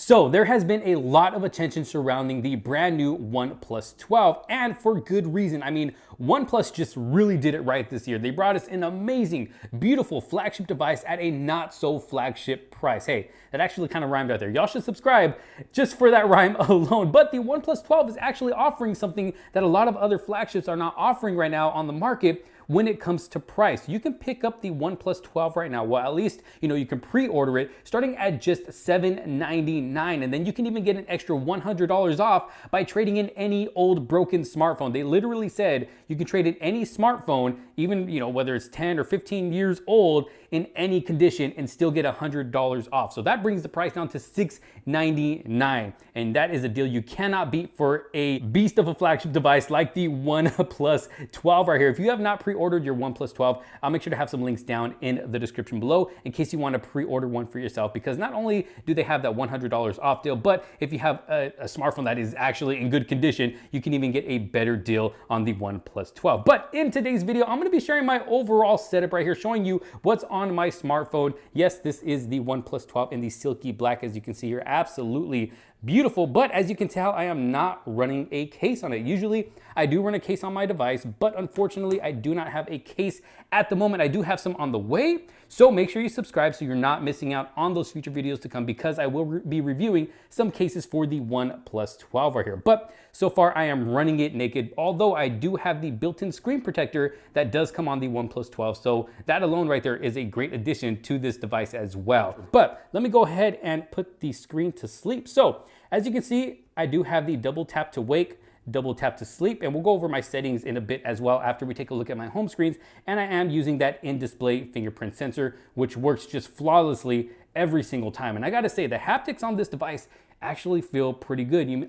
So there has been a lot of attention surrounding the brand new OnePlus 12, and for good reason. I mean, OnePlus just really did it right this year. They brought us an amazing, beautiful flagship device at a not so flagship price. Hey, that actually kind of rhymed out there. Y'all should subscribe just for that rhyme alone. But the OnePlus 12 is actually offering something that a lot of other flagships are not offering right now on the market when it comes to price. You can pick up the OnePlus 12 right now. Well, at least, you can pre-order it starting at just $799, and then you can even get an extra $100 off by trading in any old broken smartphone. They literally said you can trade in any smartphone, even, whether it's 10 or 15 years old, in any condition and still get $100 off. So that brings the price down to $699. And that is a deal you cannot beat for a beast of a flagship device like the OnePlus 12 right here. If you have not pre-ordered your OnePlus 12, I'll make sure to have some links down in the description below in case you want to pre-order one for yourself, because not only do they have that $100 off deal, but if you have a smartphone that is actually in good condition, you can even get a better deal on the OnePlus 12. But in today's video, I'm going to be sharing my overall setup right here, showing you what's on my smartphone. Yes, this is the OnePlus 12 in the silky black, as you can see here. Absolutely beautiful, but as you can tell, I am not running a case on it. Usually I do run a case on my device, but unfortunately I do not have a case at the moment. I do have some on the way, so make sure you subscribe so you're not missing out on those future videos to come, because I will be reviewing some cases for the OnePlus 12 right here. But so far I am running it naked, although I do have the built-in screen protector that does come on the OnePlus 12, so that alone right there is a great addition to this device as well. But let me go ahead and put the screen to sleep. So as you can see, I do have the double tap to wake, double tap to sleep, and we'll go over my settings in a bit as well after we take a look at my home screens. And I am using that in-display fingerprint sensor, which works just flawlessly every single time. And I gotta say, the haptics on this device actually feel pretty good. You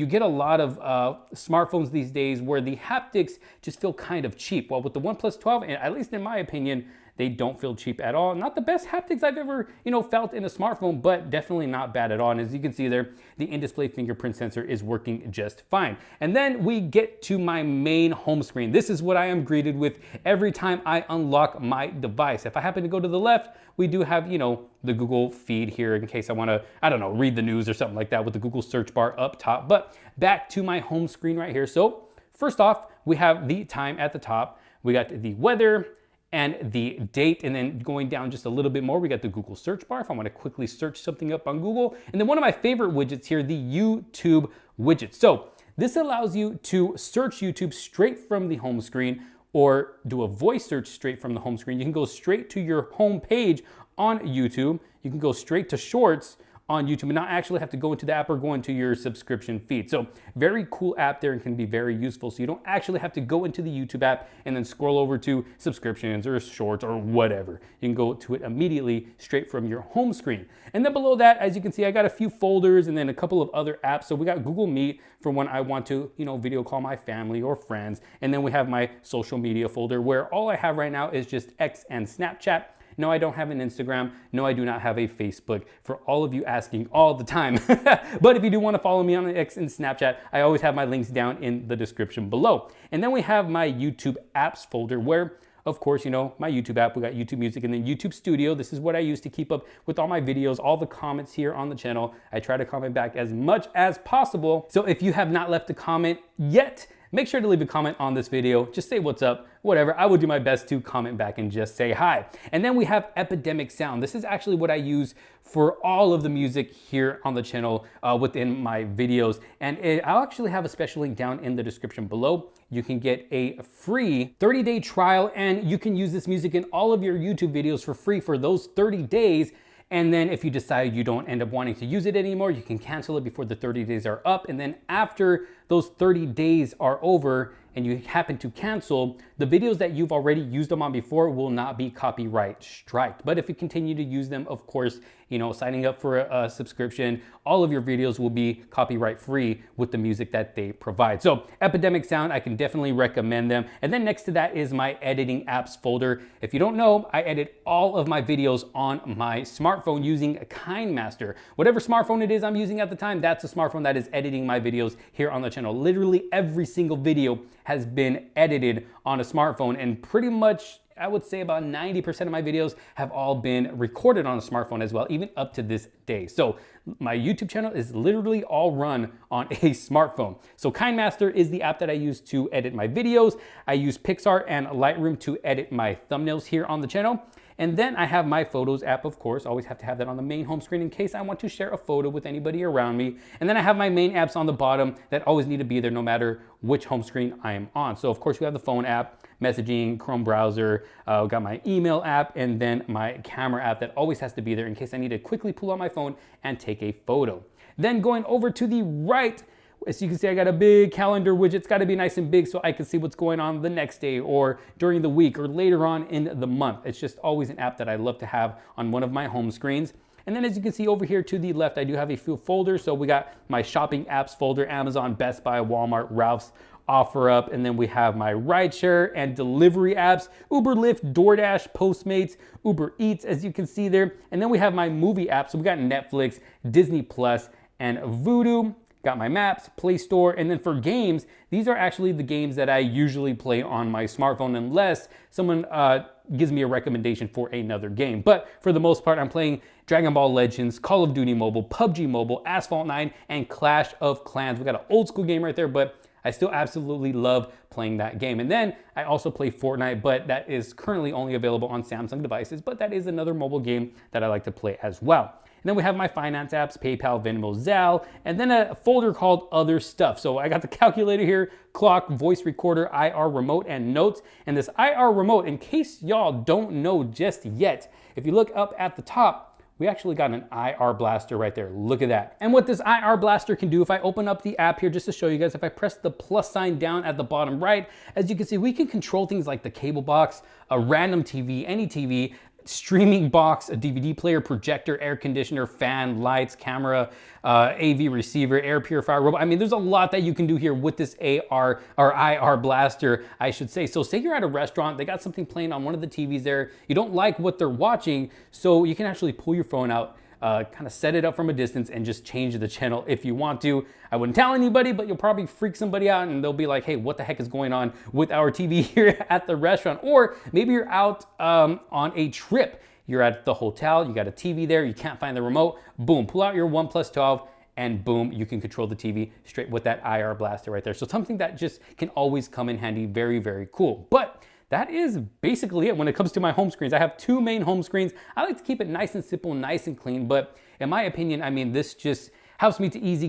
get a lot of smartphones these days where the haptics just feel kind of cheap. Well, with the OnePlus 12, and at least in my opinion, they don't feel cheap at all. Not the best haptics I've ever, felt in a smartphone, but definitely not bad at all. And as you can see there, the in-display fingerprint sensor is working just fine. And then we get to my main home screen. This is what I am greeted with every time I unlock my device. If I happen to go to the left, we do have, the Google feed here in case I want to, read the news or something like that with the Google search bar up top. But back to my home screen right here. So first off, we have the time at the top. We got the weather and the date, and then going down just a little bit more, we got the Google search bar if I want to quickly search something up on Google. And then one of my favorite widgets here, the YouTube widget. So this allows you to search YouTube straight from the home screen, or do a voice search straight from the home screen. You can go straight to your home page on YouTube. You can go straight to Shorts on YouTube and not actually have to go into the app or go into your subscription feed. So very cool app there, and can be very useful. So you don't actually have to go into the YouTube app and then scroll over to subscriptions or Shorts or whatever. You can go to it immediately straight from your home screen. And then below that, as you can see, I got a few folders and then a couple of other apps. So we got Google Meet for when I want to, video call my family or friends. And then we have my social media folder where all I have right now is just X and Snapchat. No, I don't have an Instagram. No, I do not have a Facebook, for all of you asking all the time. But if you do want to follow me on X and Snapchat, I always have my links down in the description below. And then we have my YouTube apps folder where, of course, my YouTube app, we got YouTube Music, and then YouTube Studio. This is what I use to keep up with all my videos, all the comments here on the channel. I try to comment back as much as possible. So if you have not left a comment yet, make sure to leave a comment on this video. Just say what's up, whatever. I will do my best to comment back and just say hi. And then we have Epidemic Sound. This is actually what I use for all of the music here on the channel within my videos. And I'll actually have a special link down in the description below. You can get a free 30-day trial, and you can use this music in all of your YouTube videos for free for those 30 days. And then if you decide you don't end up wanting to use it anymore, you can cancel it before the 30 days are up. And then after those 30 days are over and you happen to cancel, the videos that you've already used them on before will not be copyright striked. But if you continue to use them, of course, signing up for a subscription, all of your videos will be copyright free with the music that they provide. So Epidemic Sound, I can definitely recommend them. And then next to that is my editing apps folder. If you don't know, I edit all of my videos on my smartphone using KineMaster. Whatever smartphone it is I'm using at the time, that's the smartphone that is editing my videos here on the channel. Literally every single video has been edited on a smartphone, and pretty much I would say about 90% of my videos have all been recorded on a smartphone as well, even up to this day. So my YouTube channel is literally all run on a smartphone. So KineMaster is the app that I use to edit my videos. I use Pixar and Lightroom to edit my thumbnails here on the channel. And then I have my Photos app, of course. Always have to have that on the main home screen in case I want to share a photo with anybody around me. And then I have my main apps on the bottom that always need to be there no matter which home screen I am on. So of course we have the phone app, messaging, Chrome browser, got my email app, and then my camera app that always has to be there in case I need to quickly pull out my phone and take a photo. Then going over to the right, as you can see, I got a big calendar widget. It's got to be nice and big so I can see what's going on the next day or during the week or later on in the month. It's just always an app that I love to have on one of my home screens. And then as you can see over here to the left, I do have a few folders. So we got my shopping apps folder, Amazon, Best Buy, Walmart, Ralph's, OfferUp, and then we have my rideshare and delivery apps, Uber, Lyft, DoorDash, Postmates, Uber Eats, as you can see there. And then we have my movie apps. So we got Netflix, Disney Plus, and Vudu. Got my maps, Play Store, and then for games, these are actually the games that I usually play on my smartphone unless someone gives me a recommendation for another game. But for the most part, I'm playing Dragon Ball Legends, Call of Duty Mobile, PUBG Mobile, Asphalt 9, and Clash of Clans. We got an old school game right there, but I still absolutely love playing that game. And then I also play Fortnite, but that is currently only available on Samsung devices, but that is another mobile game that I like to play as well. And then we have my finance apps, PayPal, Venmo, Zelle, and then a folder called Other Stuff. So I got the calculator here, clock, voice recorder, IR remote, and notes. And this IR remote, in case y'all don't know just yet, if you look up at the top, we actually got an IR blaster right there. Look at that. And what this IR blaster can do, if I open up the app here just to show you guys, if I press the plus sign down at the bottom right, as you can see, we can control things like the cable box, a random TV, any TV, streaming box, a DVD player, projector, air conditioner, fan, lights, camera, AV receiver, air purifier, robot. I mean, there's a lot that you can do here with this AR or IR blaster, I should say. So say you're at a restaurant, they got something playing on one of the TVs there, you don't like what they're watching, so you can actually pull your phone out, kind of set it up from a distance and just change the channel if you want to. I wouldn't tell anybody, but you'll probably freak somebody out and they'll be like, hey, what the heck is going on with our TV here at the restaurant? Or maybe you're out on a trip. You're at the hotel, you got a TV there, you can't find the remote, boom, pull out your OnePlus 12 and boom, you can control the TV straight with that IR blaster right there. So something that just can always come in handy, very, very cool. But that is basically it when it comes to my home screens. I have two main home screens. I like to keep it nice and simple, nice and clean, but in my opinion, I mean, this just helps me to easily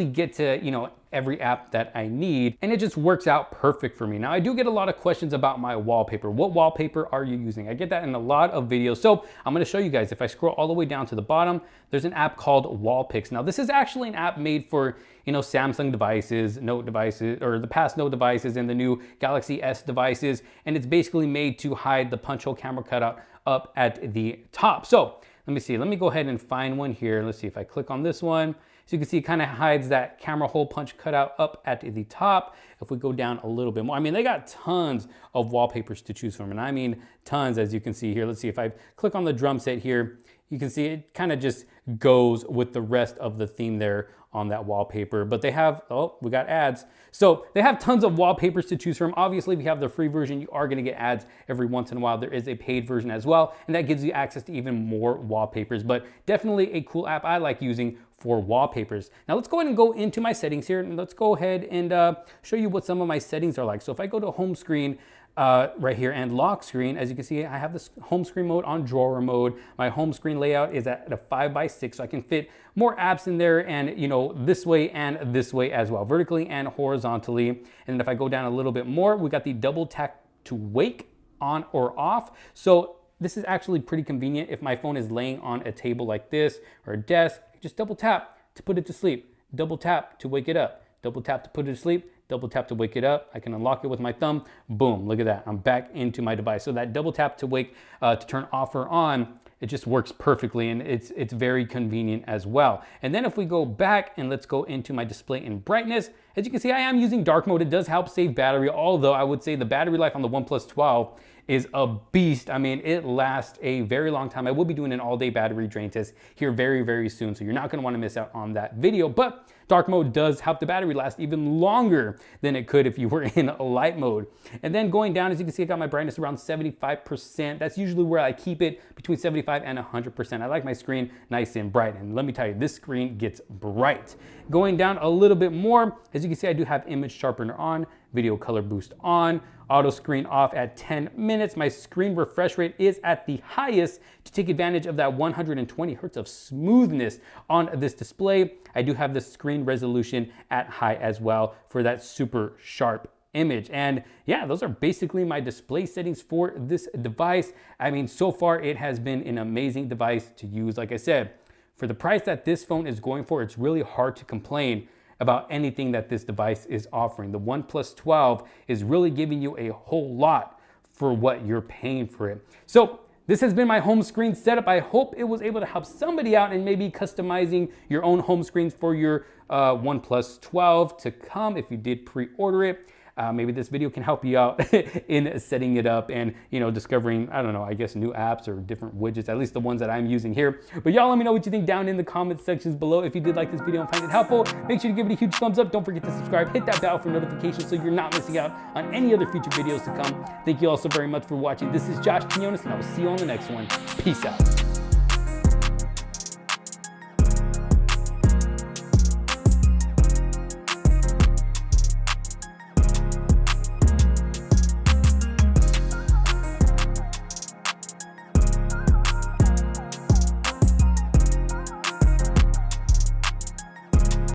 get to, you know, every app that I need, and it just works out perfect for me. Now, I do get a lot of questions about my wallpaper. What wallpaper are you using? I get that in a lot of videos, so I'm gonna show you guys. If I scroll all the way down to the bottom, there's an app called Wallpix. Now, this is actually an app made for, you know, Samsung devices, Note devices, or the past Note devices and the new Galaxy S devices, and it's basically made to hide the punch hole camera cutout up at the top. So let me see, let me go ahead and find one here. Let's see if I click on this one. So you can see it kind of hides that camera hole punch cutout up at the top. If we go down a little bit more, I mean, they got tons of wallpapers to choose from, and I mean tons, as you can see here. Let's see if I click on the drum set here, you can see it kind of just goes with the rest of the theme there on that wallpaper. But they have, oh, we got ads. So they have tons of wallpapers to choose from. Obviously, if you have the free version, you are gonna get ads every once in a while. There is a paid version as well, and that gives you access to even more wallpapers. But definitely a cool app I like using for wallpapers. Now let's go ahead and go into my settings here, and let's go ahead and show you what some of my settings are like. So if I go to home screen, right here, and lock screen, as you can see, I have this home screen mode on drawer mode. My home screen layout is at a 5x6, so I can fit more apps in there, and you know, this way and this way as well, vertically and horizontally. And then if I go down a little bit more, we got the double tap to wake on or off. So this is actually pretty convenient. If my phone is laying on a table like this or a desk, just double tap to put it to sleep, double tap to wake it up, double tap to put it to sleep, double tap to wake it up. I can unlock it with my thumb. Boom, look at that. I'm back into my device. So that double tap to wake, to turn off or on, it just works perfectly, and it's very convenient as well. And then if we go back and let's go into my display and brightness, as you can see, I am using dark mode. It does help save battery, although I would say the battery life on the OnePlus 12 is a beast. I mean, it lasts a very long time. I will be doing an all-day battery drain test here very, very soon, so you're not gonna wanna miss out on that video. But dark mode does help the battery last even longer than it could if you were in light mode. And then going down, as you can see, I got my brightness around 75%. That's usually where I keep it, between 75 and 100%. I like my screen nice and bright, and let me tell you, this screen gets bright. Going down a little bit more, as you can see, I do have image sharpener on, video color boost on, auto screen off at 10 minutes. My screen refresh rate is at the highest to take advantage of that 120 hertz of smoothness on this display. I do have the screen resolution at high as well for that super sharp image. And yeah, those are basically my display settings for this device. I mean, so far it has been an amazing device to use. Like I said, for the price that this phone is going for, it's really hard to complain about anything that this device is offering. The OnePlus 12 is really giving you a whole lot for what you're paying for it. So this has been my home screen setup. I hope it was able to help somebody out in maybe customizing your own home screens for your OnePlus 12 to come if you did pre-order it. Maybe this video can help you out in setting it up and, you know, discovering, I don't know, I guess new apps or different widgets, at least the ones that I'm using here. But y'all let me know what you think down in the comment sections below. If you did like this video and find it helpful, make sure to give it a huge thumbs up. Don't forget to subscribe, hit that bell for notifications so you're not missing out on any other future videos to come. Thank you all so very much for watching. This is Josh Quinones, and I will see you on the next one. Peace out.